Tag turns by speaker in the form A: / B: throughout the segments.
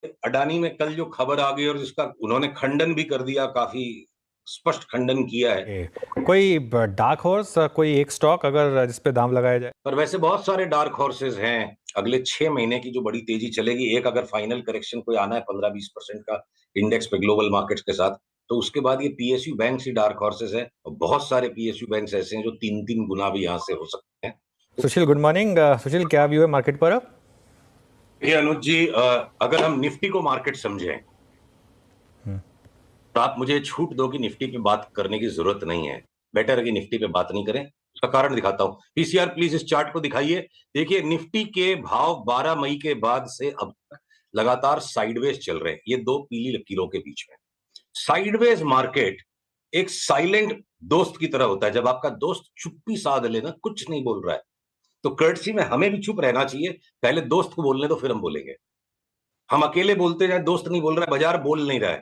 A: अडानी में कल जो खबर आ गई और जिसका उन्होंने खंडन भी कर दिया, काफी स्पष्ट खंडन किया है।
B: कोई डार्क हॉर्स, कोई एक स्टॉक अगर जिस पे दाम लगाया जाए?
A: पर वैसे बहुत सारे डार्क हॉर्सेज हैं अगले 6 महीने की जो बड़ी तेजी चलेगी। एक अगर फाइनल करेक्शन कोई आना है 15-20% का इंडेक्स पे ग्लोबल मार्केट्स के साथ, तो उसके बाद ये पीएसयू बैंक ही डार्क हॉर्सेज है। और बहुत सारे पीएसयू बैंक ऐसे हैं जो 3-3 गुना भी यहाँ से हो सकते हैं।
B: सुशील, गुड मॉर्निंग। सुशील, क्या व्यू है मार्केट पर?
A: ये अनुज जी, अगर हम निफ्टी को मार्केट समझें तो आप मुझे छूट दो कि निफ्टी पे बात करने की जरूरत नहीं है। बेटर है कि निफ्टी पे बात नहीं करें। उसका कारण दिखाता हूं। पीसीआर प्लीज इस चार्ट को दिखाइए। देखिए निफ्टी के भाव 12 मई के बाद से अब तक लगातार साइडवेज चल रहे हैं, ये दो पीली लकीरों के बीच में। साइडवेज मार्केट एक साइलेंट दोस्त की तरह होता है। जब आपका दोस्त चुप्पी साध लेना, कुछ नहीं बोल रहा है, तो कर्टसी में हमें भी चुप रहना चाहिए। पहले दोस्त को बोलने दो, फिर हम बोलेंगे। हम अकेले बोलते जाए, दोस्त नहीं बोल रहा है, बाजार बोल नहीं रहा है।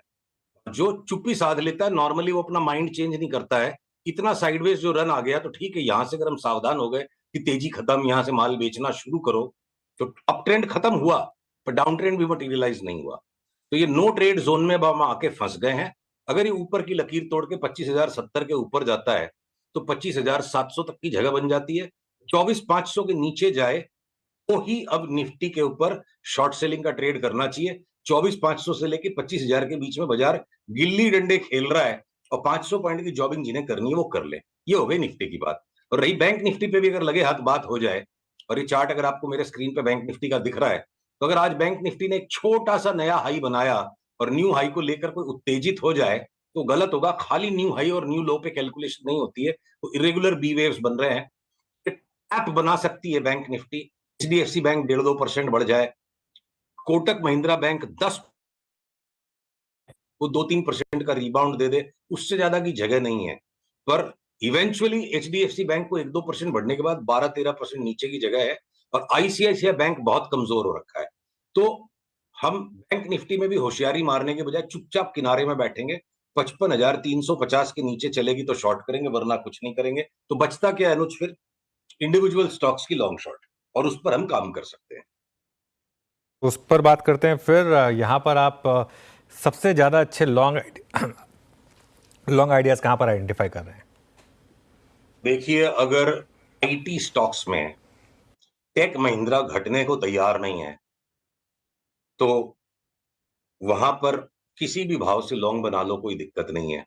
A: जो चुप्पी साध लेता है नॉर्मली वो अपना माइंड चेंज नहीं करता है। इतना साइडवेज जो रन आ गया, तो ठीक है, यहां से अगर हम सावधान हो गए कि तेजी खत्म, यहां से माल बेचना शुरू करो, तो अप ट्रेंड खत्म हुआ पर डाउन ट्रेंड भी मटेरियलाइज नहीं हुआ। तो ये नो ट्रेड जोन में अब हम आके फंस गए हैं। अगर ये ऊपर की लकीर तोड़ के 25,070 के ऊपर जाता है तो 25,700 तक की जगह बन जाती है। 24,500 के नीचे जाए तो ही अब निफ्टी के ऊपर शॉर्ट सेलिंग का ट्रेड करना चाहिए। 24,500 से लेके 25,000 के बीच में बाजार गिल्ली डंडे खेल रहा है, और 500 पॉइंट की जॉबिंग जिन्हें करनी है वो कर ले। ये हो गई निफ्टी की बात। और रही बैंक निफ्टी पे भी अगर लगे हाथ बात हो जाए, और ये चार्ट अगर आपको मेरे स्क्रीन पे बैंक निफ्टी का दिख रहा है, तो अगर आज बैंक निफ्टी ने एक छोटा सा नया हाई बनाया और न्यू हाई को लेकर कोई उत्तेजित हो जाए, तो गलत होगा। खाली न्यू हाई और न्यू लो पे कैलकुलेशन नहीं होती है, तो इरेगुलर बी वेव्स बन रहे हैं। ऐप बना सकती है बैंक निफ्टी। एचडीएफसी बैंक 1.5-2% बढ़ जाए, कोटक महिंद्रा बैंक 10, वो 2-3% का रिबाउंड दे दे, उससे ज्यादा की जगह नहीं है। पर इवेंचुअली एचडीएफसी बैंक को 1-2% बढ़ने के बाद 12-13% नीचे की जगह है। और आईसीआईसीआई बैंक बहुत कमजोर हो रखा है। तो हम बैंक निफ्टी में भी होशियारी मारने के बजाय चुपचाप किनारे में बैठेंगे। 55,350 के नीचे चलेगी तो शॉर्ट करेंगे, वरना कुछ नहीं करेंगे। तो बचता क्या है अनुज? फिर इंडिविजुअल स्टॉक्स की लॉन्ग शॉर्ट, और उस पर हम काम कर सकते हैं।
B: उस पर बात करते हैं फिर। यहाँ पर आप सबसे ज़्यादा अच्छे लॉन्ग लॉन्ग आइडियाज कहाँ पर आइडेंटिफाई कर रहे हैं?
A: देखिए, अगर आईटी स्टॉक्स में टेक महिंद्रा घटने को तैयार नहीं है, तो वहां पर किसी भी भाव से लॉन्ग बना लो, कोई दिक्कत नहीं है।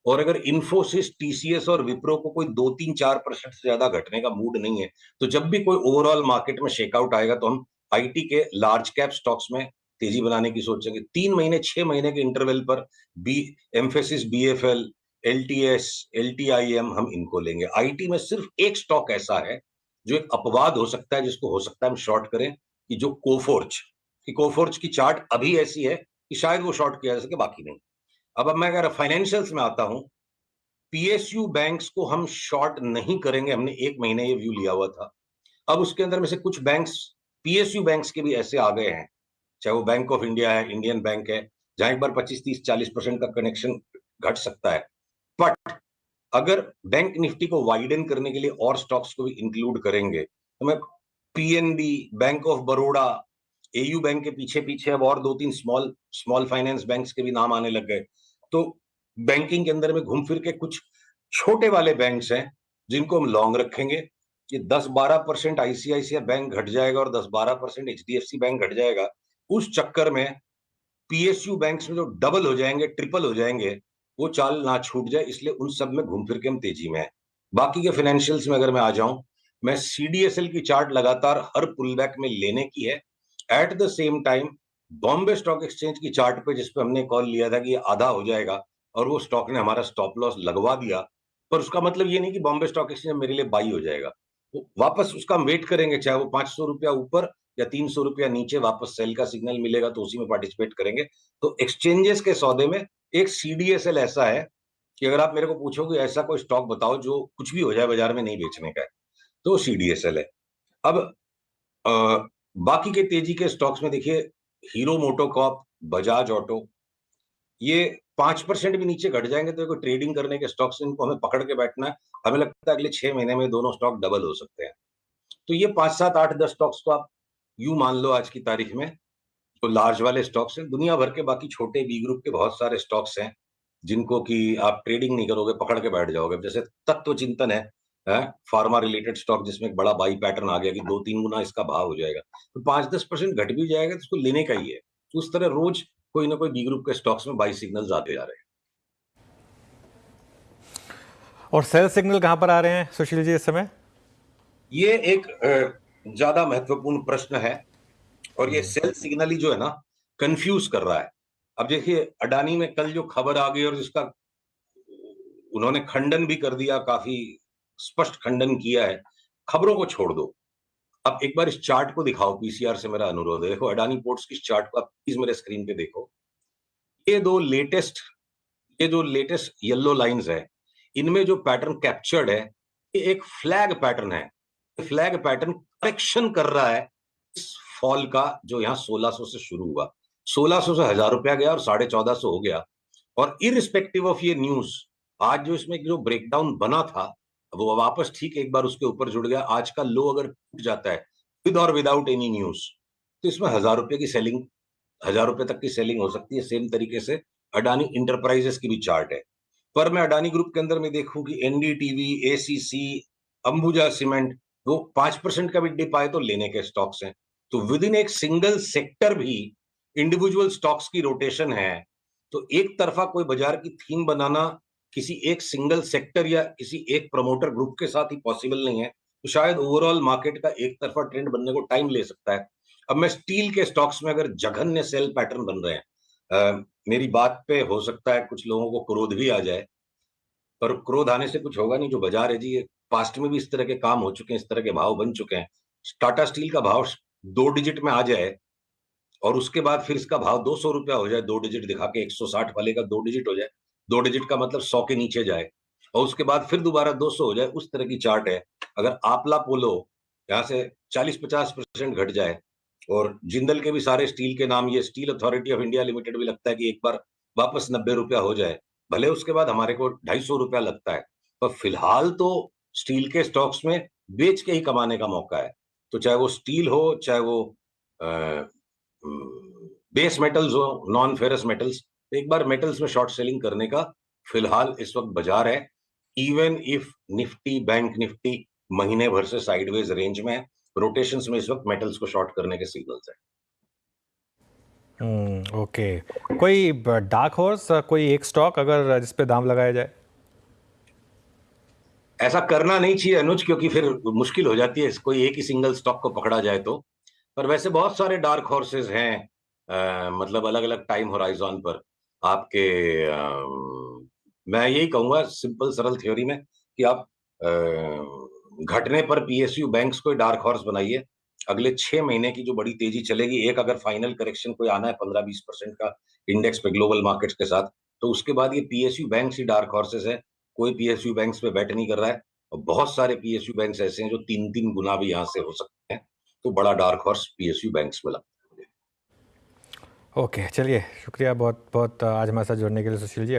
A: और अगर इंफोसिस, टीसीएस और विप्रो को कोई 2-3-4% से ज्यादा घटने का मूड नहीं है, तो जब भी कोई ओवरऑल मार्केट में शेकआउट आएगा, तो हम आईटी के लार्ज कैप स्टॉक्स में तेजी बनाने की सोचेंगे। 3 महीने 6 महीने के इंटरवल पर बी एम्फेसिस, बीएफएल, एलटीएस, एलटीआईएम, हम इनको लेंगे। आईटी में सिर्फ एक स्टॉक ऐसा है जो एक अपवाद हो सकता है, जिसको हो सकता है हम शॉर्ट करें, कि जो कोफोर्ज की कोफोर्ज की चार्ट अभी ऐसी है कि शायद वो शॉर्ट किया जा सके, बाकी नहीं। अब मैं अगर फाइनेंशियल्स में आता हूं, पीएसयू बैंक्स को हम शॉर्ट नहीं करेंगे। हमने 1 महीने ये व्यू लिया हुआ था। अब उसके अंदर में से कुछ बैंक्स, पीएसयू बैंक्स के भी ऐसे आ गए हैं, चाहे वो बैंक ऑफ इंडिया है, इंडियन बैंक है, जहां एक बार 25-30-40% का कनेक्शन घट सकता है। बट अगर बैंक निफ्टी को वाइडन करने के लिए और स्टॉक्स को भी इंक्लूड करेंगे, तो मैं PNB, bank of Baroda, AU bank के पीछे पीछे अब और 2-3 स्मॉल स्मॉल फाइनेंस बैंक्स के भी नाम आने लग गए। तो बैंकिंग के अंदर में घूम फिर के कुछ छोटे वाले बैंक्स हैं जिनको हम लॉन्ग रखेंगे। ये 10-12% आईसीआईसीआई बैंक घट जाएगा और 10-12% एचडीएफसी बैंक घट जाएगा। उस चक्कर में पीएसयू बैंक्स में जो डबल हो जाएंगे, ट्रिपल हो जाएंगे, वो चाल ना छूट जाए, इसलिए उन सब में घूम फिर के हम तेजी में है। बाकी के फाइनेंशियल्स में अगर मैं आ जाऊं, मैं सीडीएसएल की चार्ट लगातार हर पुलबैक में लेने की है। At the same time Bombay stock exchange की चार्ट पे, जिसपे हमने कॉल लिया था कि ये आधा हो जाएगा, और वो स्टॉक ने हमारा स्टॉप लॉस लगवा दिया, पर उसका मतलब ये नहीं कि बॉम्बे स्टॉक एक्सचेंज मेरे लिए बाई हो जाएगा। वो वापस उसका हम वेट करेंगे, चाहे वो 500 रुपया ऊपर या 300 रुपया नीचे वापस सेल का सिग्नल मिलेगा, तो उसी में पार्टिसिपेट करेंगे। तो एक्सचेंजेस के सौदे में एक सीडीएसएल ऐसा है कि अगर आप मेरे को पूछोगे ऐसा कोई स्टॉक बताओ जो कुछ भी हो जाए बाजार में नहीं बेचने का है, तो सीडीएसएल है। अब अ, बाकी के तेजी के स्टॉक्स में देखिए, हीरो मोटोकॉर्प, बजाज ऑटो, ये 5% भी नीचे घट जाएंगे तो कोई ट्रेडिंग करने के स्टॉक्स, इनको हमें पकड़ के बैठना है। हमें लगता है अगले 6 महीने में दोनों स्टॉक डबल हो सकते हैं। तो ये 5-7-8-10 स्टॉक्स तो आप यूं मान लो आज की तारीख में, जो लार्ज वाले स्टॉक्स हैं, दुनिया भर के बाकी छोटे बी ग्रुप के बहुत सारे स्टॉक्स हैं जिनको कि आप ट्रेडिंग नहीं करोगे, पकड़ के बैठ जाओगे। जैसे तत्व चिंतन है फार्मा रिलेटेड स्टॉक, जिसमें एक बड़ा बाई पैटर्न आ गया कि 2-3 गुना इसका भाव हो जाएगा, तो 5-10% घट भी जाएगा तो उसको लेने का ही है। तो उस तरह रोज कोई ना कोई बी ग्रुप के स्टॉक्स में बाई सिग्नल्स आते जा रहे हैं।
B: और सेल सिग्नल कहां पर आ रहे हैं सुशील जी इस समय?
A: ये एक ज्यादा महत्वपूर्ण प्रश्न है, और ये सेल सिग्नल ही जो है ना कंफ्यूज कर रहा है। अब देखिए, अडानी में कल जो खबर आ गई और जिसका उन्होंने खंडन भी कर दिया, काफी स्पष्ट खंडन किया है। खबरों को छोड़ दो, अब एक बार इस चार्ट को दिखाओ, पीसीआर से मेरा अनुरोध है। देखो अडानी पोर्ट्स की चार्ट को आप प्लीज मेरे स्क्रीन पे देखो। ये दो लेटेस्ट ये जो लेटेस्ट येलो लाइंस है, इनमें जो पैटर्न कैप्चर्ड है, ये एक फ्लैग पैटर्न है। फ्लैग पैटर्न करेक्शन कर रहा है इस फॉल का, जो यहाँ 1600 से शुरू हुआ, 1600 से 1000 रुपया गया और 1450 हो गया। और इरिस्पेक्टिव ऑफ ये न्यूज, आज जो इसमें जो ब्रेकडाउन बना था, वो वापस ठीक एक बार उसके ऊपर जुड़ गया। आज का लो अगर टूट जाता है विद और विदाउट एनी न्यूज, तो इसमें 1000 रुपए की सेलिंग, 1000 रुपए तक की सेलिंग हो सकती है। सेम तरीके से अडानी इंटरप्राइजेस की भी चार्ट है। पर मैं अडानी ग्रुप के अंदर में देखूं कि एनडीटीवी, एसीसी, अंबुजा सीमेंट, वो 5% का भी डिप आए तो लेने के स्टॉक्स हैं। तो विद इन एक सिंगल सेक्टर भी इंडिविजुअल स्टॉक्स की रोटेशन है। तो एक तरफा कोई बाजार की थीम बनाना किसी एक सिंगल सेक्टर या किसी एक प्रमोटर ग्रुप के साथ ही पॉसिबल नहीं है। तो शायद ओवरऑल मार्केट का एक तरफा ट्रेंड बनने को टाइम ले सकता है। अब मैं स्टील के स्टॉक्स में अगर जघन्य सेल पैटर्न बन रहे हैं, मेरी बात पे हो सकता है कुछ लोगों को क्रोध भी आ जाए, पर क्रोध आने से कुछ होगा नहीं। जो बाजार है जी, ये पास्ट में भी इस तरह के काम हो चुके हैं, इस तरह के भाव बन चुके हैं। टाटा स्टील का भाव 2 डिजिट में आ जाए और उसके बाद फिर इसका भाव 200 रुपया हो जाए, 2 डिजिट दिखा के 160 वाले का 2 डिजिट हो जाए, 2 डिजिट का मतलब 100 के नीचे जाए, और उसके बाद फिर दोबारा 200 हो जाए, उस तरह की चार्ट है। अगर आपला पोलो यहाँ से 40-50% घट जाए, और जिंदल के भी सारे स्टील के नाम, ये steel authority of India limited भी लगता है कि एक बार वापस 90 रुपया हो जाए, भले उसके बाद हमारे को 250 रुपया लगता है, पर फिलहाल तो स्टील के स्टॉक्स में बेच के ही कमाने का मौका है। तो चाहे वो स्टील हो, चाहे वो बेस मेटल्स हो, नॉन फेरस मेटल्स, एक बार मेटल्स में शॉर्ट सेलिंग करने का फिलहाल इस वक्त बाजार है। Even if Nifty, bank Nifty महीने भर से साइडवेज रेंज में है, रोटेशंस में इस वक्त मेटल्स को शॉर्ट करने के सिग्नल्स है।
B: ओके, कोई डार्क हॉर्स, कोई एक स्टॉक अगर जिस पे दाम लगाया जाए?
A: ऐसा करना नहीं चाहिए अनुज, क्योंकि फिर मुश्किल हो जाती है कोई एक ही सिंगल स्टॉक को पकड़ा जाए तो। पर वैसे बहुत सारे डार्क हॉर्सेस हैं, मतलब अलग अलग टाइम होराइजन पर आपके। मैं यही कहूंगा सिंपल सरल थ्योरी में कि आप घटने पर पीएसयू बैंक्स को डार्क हॉर्स बनाइए। अगले 6 महीने की जो बड़ी तेजी चलेगी, एक अगर फाइनल करेक्शन कोई आना है 15-20% का इंडेक्स पे ग्लोबल मार्केट्स के साथ, तो उसके बाद ये पीएसयू बैंक्स ही डार्क हॉर्सेस है। कोई पीएसयू बैंक्स पे बैट नहीं कर रहा है, और बहुत सारे पीएसयू बैंक्स ऐसे हैं जो 3-3 गुना भी यहाँ से हो सकते हैं। तो बड़ा डार्क हॉर्स पीएसयू बैंक्स में लगता है।
B: ओके, चलिए, शुक्रिया बहुत बहुत आज हमारे साथ जुड़ने के लिए सुशील जी।